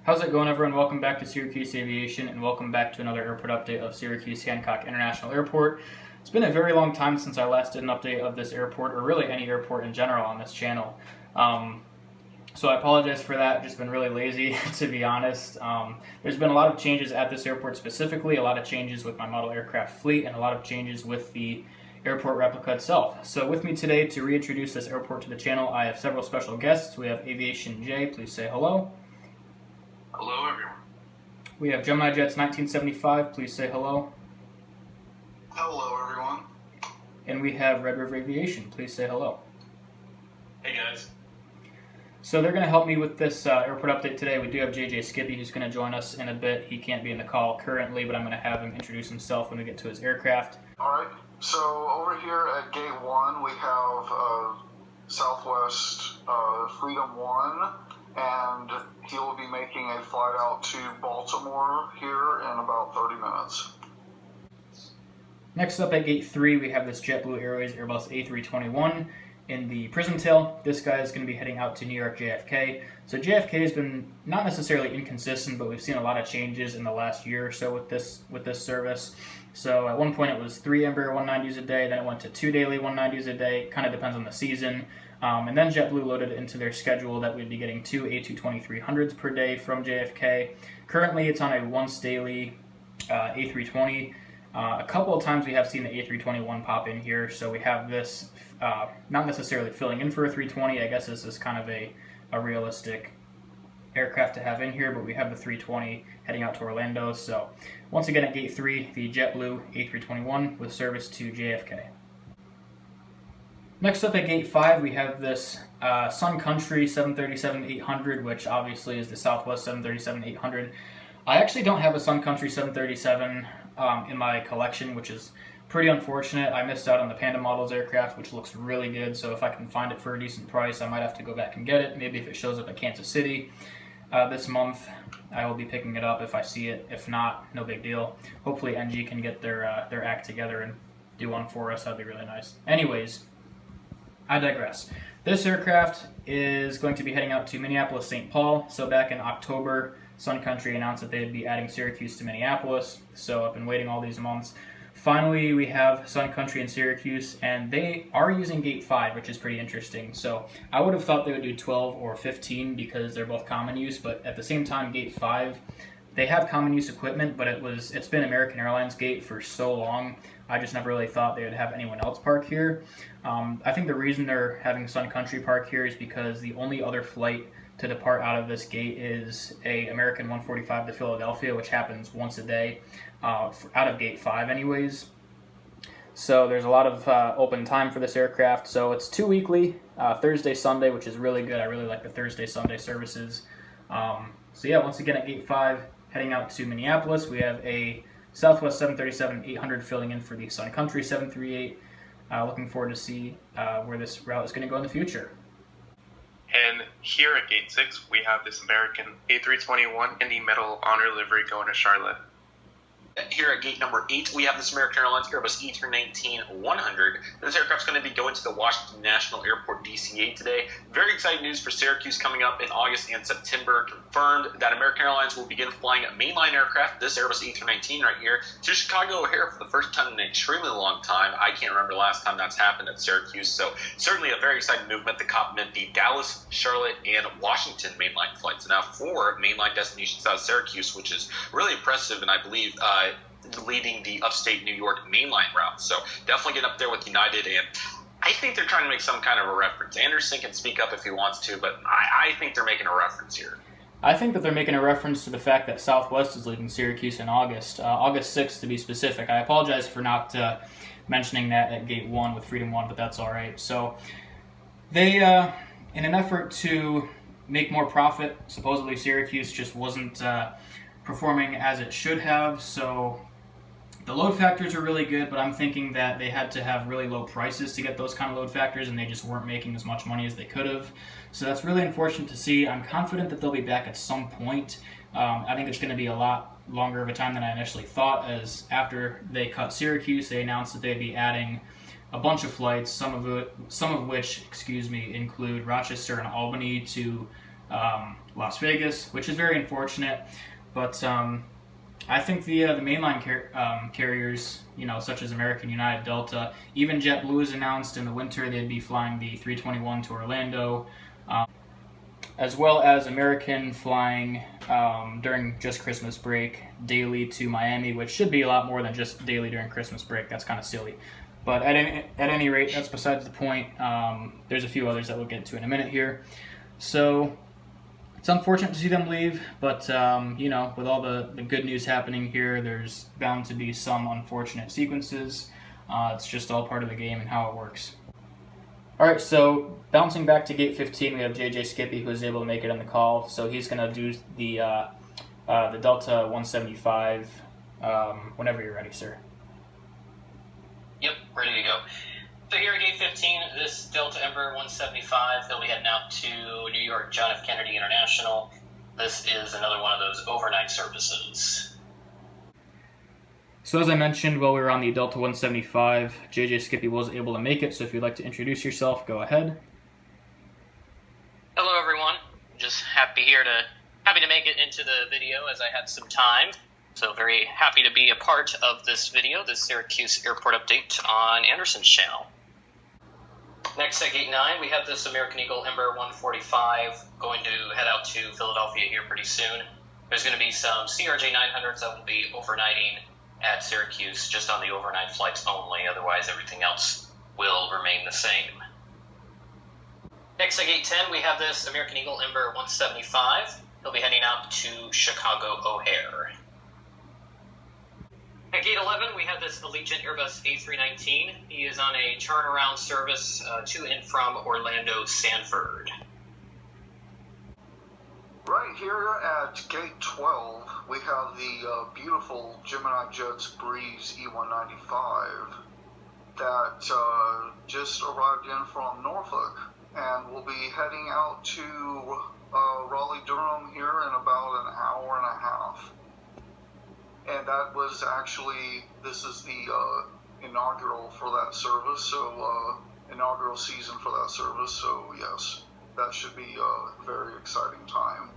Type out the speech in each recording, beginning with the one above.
How's it going, everyone? Welcome back to Syracuse Aviation, and welcome back to another airport update of Syracuse Hancock International Airport. It's been a very long time since I last did an update of this airport, or really any airport in general on this channel. So I apologize for that. I've just been really lazy, to be honest. There's been a lot of changes at this airport specifically, a lot of changes with my model aircraft fleet, and a lot of changes with the airport replica itself. So with me today to reintroduce this airport to the channel, I have several special guests. We have Aviation J. Please say hello. Hello, everyone. We have Gemini Jets 1975. Please say hello. Hello, everyone. And we have Red River Aviation. Please say hello. Hey, guys. So they're going to help me with this airport update today. We do have JJ Skippy, who's going to join us in a bit. He can't be in the call currently, but I'm going to have him introduce himself when we get to his aircraft. All right. So over here at Gate 1, we have Southwest Freedom 1, and he will be making a flight out to Baltimore here in about 30 minutes. Next up at Gate 3, we have this JetBlue Airways Airbus A321 in the Prism Tail. This guy is going to be heading out to New York JFK. So JFK has been not necessarily inconsistent, but we've seen a lot of changes in the last year or so with this service. So at one point it was 3 Embraer 190s a day, then it went to 2 daily 190s a day. Kind of depends on the season. And then JetBlue loaded into their schedule that we'd be getting 2 A220-300s per day from JFK. Currently it's on a once daily A320. A couple of times we have seen the A321 pop in here, so we have this not necessarily filling in for a 320. I guess this is kind of a realistic aircraft to have in here, but we have the 320 heading out to Orlando. So once again at Gate 3, the JetBlue A321 with service to JFK. Next up at Gate 5, we have this Sun Country 737-800, which obviously is the Southwest 737-800. I actually don't have a Sun Country 737 in my collection, which is pretty unfortunate. I missed out on the Panda Models aircraft, which looks really good, so if I can find it for a decent price, I might have to go back and get it. Maybe if it shows up at Kansas City this month, I will be picking it up if I see it. If not, no big deal. Hopefully NG can get their act together and do one for us. That'd be really nice. Anyways, I digress. This aircraft is going to be heading out to Minneapolis-St. Paul. So back in October, Sun Country announced that they'd be adding Syracuse to Minneapolis. So I've been waiting all these months. Finally, we have Sun Country and Syracuse, and they are using Gate 5, which is pretty interesting. So I would have thought they would do 12 or 15 because they're both common use, but at the same time, Gate 5, they have common use equipment, but it's been American Airlines Gate for so long. I just never really thought they would have anyone else park here. I think the reason they're having Sun Country park here is because the only other flight to depart out of this gate is a American 145 to Philadelphia, which happens once a day out of Gate 5 anyways. So there's a lot of open time for this aircraft. So it's 2 weekly, Thursday, Sunday, which is really good. I really like the Thursday, Sunday services. So yeah, once again at Gate 5, heading out to Minneapolis, we have a Southwest 737-800 filling in for the Sun Country 738. Looking forward to see where this route is going to go in the future. And here at Gate 6, we have this American A321 in the Medal of Honor livery going to Charlotte. Here at gate number 8, we have this American Airlines Airbus A319-100. This aircraft's going to be going to the Washington National Airport DCA today. Very exciting news for Syracuse coming up in August and September. Confirmed that American Airlines will begin flying a mainline aircraft, this Airbus A319 right here, to Chicago O'Hare for the first time in an extremely long time. I can't remember the last time that's happened at Syracuse, so certainly a very exciting movement to complement the Dallas, Charlotte, and Washington mainline flights. Now 4 mainline destinations out of Syracuse, which is really impressive, and I believe leading the upstate New York mainline route. So definitely get up there with United, and I think they're trying to make some kind of a reference. Anderson can speak up if he wants to, but I think they're making a reference here. I think that they're making a reference to the fact that Southwest is leaving Syracuse in August 6th to be specific. I apologize for not mentioning that at Gate 1 with Freedom 1, but that's all right. So they, in an effort to make more profit, supposedly Syracuse just wasn't performing as it should have, so the load factors are really good, but I'm thinking that they had to have really low prices to get those kind of load factors, and they just weren't making as much money as they could have. So that's really unfortunate to see. I'm confident that they'll be back at some point. I think it's going to be a lot longer of a time than I initially thought, as after they cut Syracuse, they announced that they'd be adding a bunch of flights, some of which include Rochester and Albany to Las Vegas, which is very unfortunate. But I think the mainline carriers, such as American, United, Delta, even JetBlue has announced in the winter they'd be flying the 321 to Orlando, as well as American flying during just Christmas break daily to Miami, which should be a lot more than just daily during Christmas break. That's kind of silly. But at any rate, that's besides the point. There's a few others that we'll get to in a minute here. So it's unfortunate to see them leave, but with all the good news happening here, there's bound to be some unfortunate sequences. It's just all part of the game and how it works. All right, so bouncing back to gate 15, we have JJ Skippy, who was able to make it on the call. So he's going to do the Delta 175 whenever you're ready, sir. Yep, ready to go. So here at gate 15, this Delta Embraer 175, they'll be heading out to New York John F. Kennedy International. This is another one of those overnight services. So as I mentioned while we were on the Delta 175, JJ Skippy was able to make it, so if you'd like to introduce yourself, go ahead. Hello everyone, just happy to make it into the video as I had some time. So very happy to be a part of this video, this Syracuse airport update on Anderson's channel. Next at gate 9, we have this American Eagle Embraer 145 going to head out to Philadelphia here pretty soon. There's going to be some CRJ 900s that will be overnighting at Syracuse, just on the overnight flights only. Otherwise, everything else will remain the same. Next at gate 10, we have this American Eagle Embraer 175. He'll be heading out to Chicago O'Hare. At gate 11, we have this Allegiant Airbus A319. He is on a turnaround service to and from Orlando Sanford. Right here at gate 12, we have the beautiful Gemini Jets Breeze E195 that just arrived in from Norfolk and will be heading out to Raleigh-Durham here in about an hour and a half. And that was actually, this is the inaugural for that service, so inaugural season for that service, so yes, that should be a very exciting time.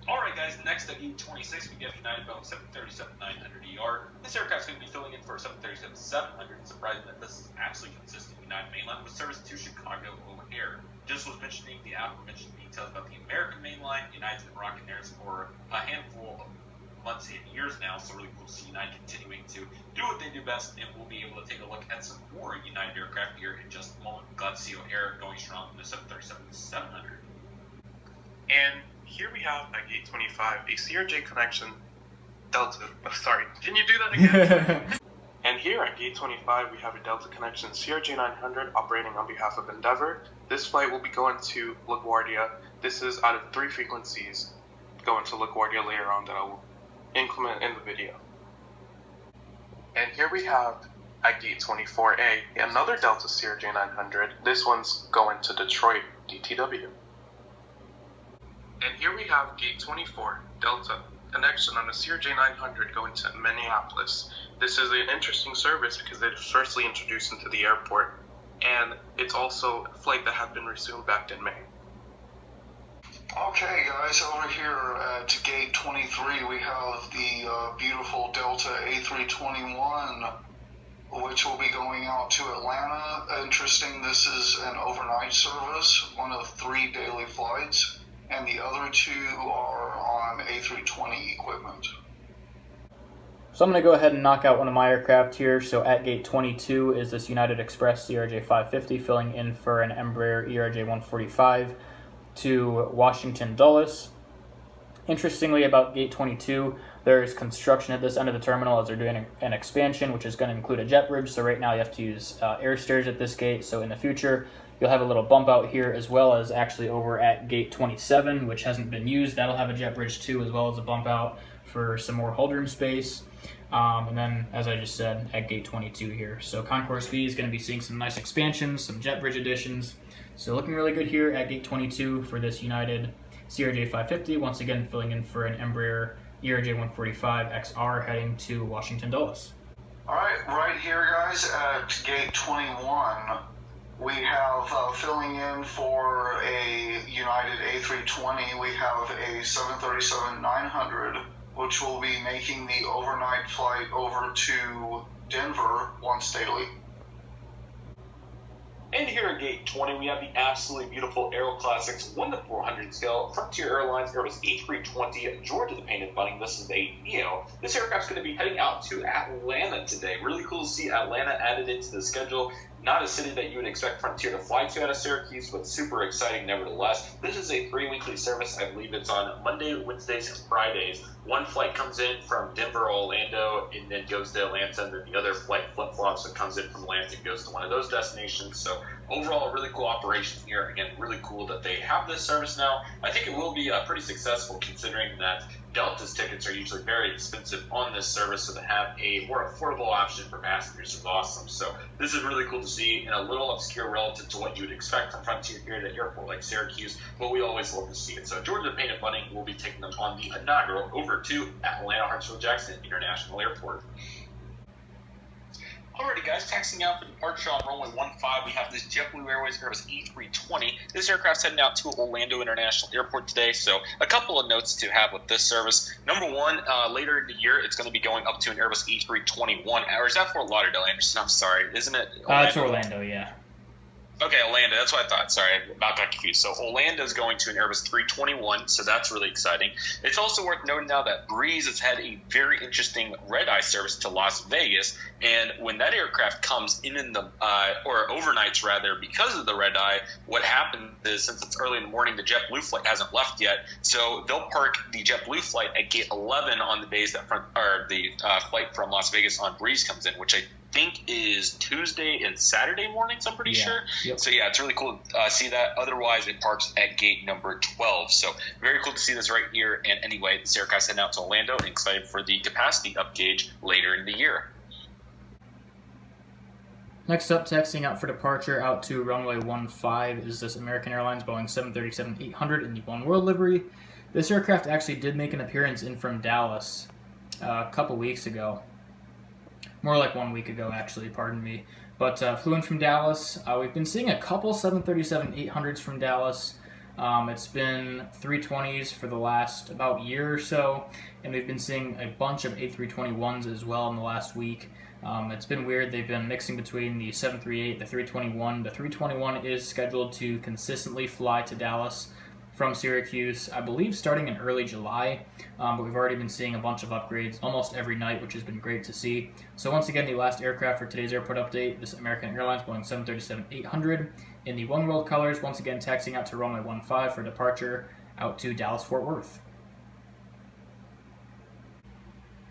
Alright guys, next at E26 we get United Boeing 737-900ER. This aircraft is going to be filling in for 737-700. Surprising that this is actually consistent with United mainline with service to Chicago O'Hare. Just was mentioning the aforementioned details about the American mainline. United's been rocking theirs for a handful of months and years now, so really cool to see United continuing to do what they do best, and we'll be able to take a look at some more United aircraft here in just a moment. Glad to see O'Hare going strong in the 737-700. And here we have at gate 25 a CRJ connection Delta. Oh, sorry, can you do that again? And here at gate 25 we have a Delta connection CRJ 900 operating on behalf of Endeavor. This flight will be going to LaGuardia. This is out of 3 frequencies going to LaGuardia later on that I will increment in the video. And here we have at gate 24A another Delta CRJ 900. This one's going to Detroit DTW. And here we have gate 24, Delta, connection on a CRJ 900 going to Minneapolis. This is an interesting service because it was firstly introduced into the airport, and it's also a flight that had been resumed back in May. Okay guys, over here at gate 23 we have the beautiful Delta A321, which will be going out to Atlanta. Interesting, this is an overnight service, one of 3 daily flights, and the other 2 are on A320 equipment. So I'm going to go ahead and knock out one of my aircraft here. So at gate 22 is this United Express CRJ 550 filling in for an Embraer ERJ 145 to Washington Dulles. Interestingly, about gate 22, there is construction at this end of the terminal as they're doing an expansion, which is going to include a jet bridge. So right now you have to use air stairs at this gate. So in the future, you'll have a little bump out here, as well as actually over at gate 27, which hasn't been used. That'll have a jet bridge too, as well as a bump out for some more hold room space. And then, as I just said, at gate 22 here. So Concourse B is going to be seeing some nice expansions, some jet bridge additions. So looking really good here at gate 22 for this United CRJ 550. Once again, filling in for an Embraer ERJ 145 XR heading to Washington Dulles. Alright, right here guys at gate 21, We have filling in for a United A320, we have a 737-900, which will be making the overnight flight over to Denver once daily. And here at Gate 20, we have the absolutely beautiful Aero Classics 1-400 scale Frontier Airlines Airbus A320 Georgia the Painted Bunny. This is a Neo. This aircraft's going to be heading out to Atlanta today. Really cool to see Atlanta added into the schedule. Not a city that you would expect Frontier to fly to out of Syracuse, but super exciting nevertheless. This is a 3-weekly service. I believe it's on Monday, Wednesdays, and Fridays. One flight comes in from Denver, Orlando, and then goes to Atlanta, and then the other flight flip-flops and comes in from Atlanta and goes to one of those destinations. So overall, a really cool operation here. Again, really cool that they have this service now. I think it will be pretty successful considering that Delta's tickets are usually very expensive on this service, so to have a more affordable option for passengers is awesome. So this is really cool to see and a little obscure relative to what you would expect from Frontier here at an airport like Syracuse, but we always love to see it. So Georgia the Painted Bunny will be taking them on the inaugural over to Atlanta Hartsfield-Jackson International Airport. Alrighty guys, taxiing out for departure on runway 15, we have this JetBlue Airways Airbus A320. This aircraft's heading out to Orlando International Airport today, so a couple of notes to have with this service. Number one, later in the year, it's going to be going up to an Airbus A321, or is that Fort Lauderdale, Anderson? I'm sorry, isn't it? It's Orlando, yeah. Okay, Orlando, that's what I thought. Sorry, I about got confused. So Orlando's going to an Airbus 321, so that's really exciting. It's also worth noting now that Breeze has had a very interesting red-eye service to Las Vegas, and when that aircraft comes in the, or overnights rather, because of the red-eye, what happened is since it's early in the morning, the JetBlue flight hasn't left yet, so they'll park the JetBlue flight at gate 11 on the days that the flight from Las Vegas on Breeze comes in, which I think is Tuesday and Saturday mornings, I'm pretty sure. Yep. So yeah, it's really cool to see that. Otherwise, it parks at gate number 12. So very cool to see this right here. And anyway, this aircraft's heading out to Orlando and excited for the capacity up gauge later in the year. Next up, taxiing out for departure out to runway 15 is this American Airlines Boeing 737-800 in the One World livery. This aircraft actually did make an appearance in from Dallas a couple weeks ago. More like 1 week ago, actually, pardon me. But flew in from Dallas. We've been seeing a couple 737-800s from Dallas. It's been 320s for the last about year or so, and we've been seeing a bunch of A321s as well in the last week. It's been weird. They've been mixing between the 738, the 321. The 321 is scheduled to consistently fly to Dallas from Syracuse, I believe starting in early July, but we've already been seeing a bunch of upgrades almost every night, which has been great to see. So once again, the last aircraft for today's airport update, this American Airlines Boeing 737-800 in the One World colors, once again taxiing out to runway 15 for departure out to Dallas-Fort Worth.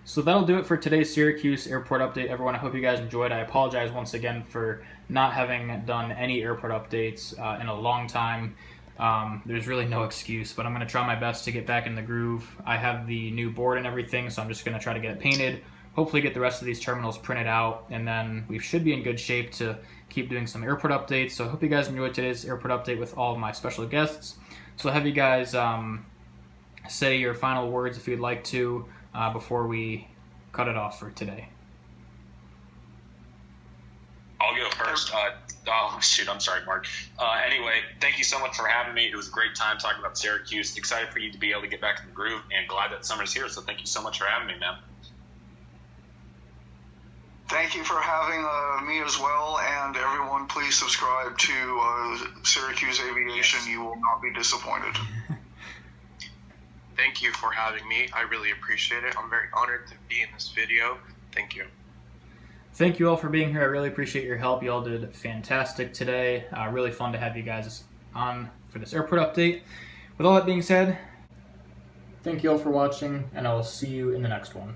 So that'll do it for today's Syracuse airport update, everyone. I hope you guys enjoyed. I apologize once again for not having done any airport updates in a long time. There's really no excuse, but I'm going to try my best to get back in the groove. I have the new board and everything, so I'm just going to try to get it painted, hopefully get the rest of these terminals printed out, and then we should be in good shape to keep doing some airport updates. So I hope you guys enjoyed today's airport update with all of my special guests. So I'll have you guys say your final words if you'd like to before we cut it off for today. I'll go first. Oh, shoot, I'm sorry, Mark. Anyway, thank you so much for having me. It was a great time talking about Syracuse. Excited for you to be able to get back in the groove, and glad that summer's here, so thank you so much for having me, man. Thank you for having me as well, and everyone please subscribe to Syracuse Aviation. You will not be disappointed. Thank you for having me. I really appreciate it. I'm very honored to be in this video. Thank you. Thank you all for being here. I really appreciate your help. You all did fantastic today. Really fun to have you guys on for this airport update. With all that being said, thank you all for watching, and I will see you in the next one.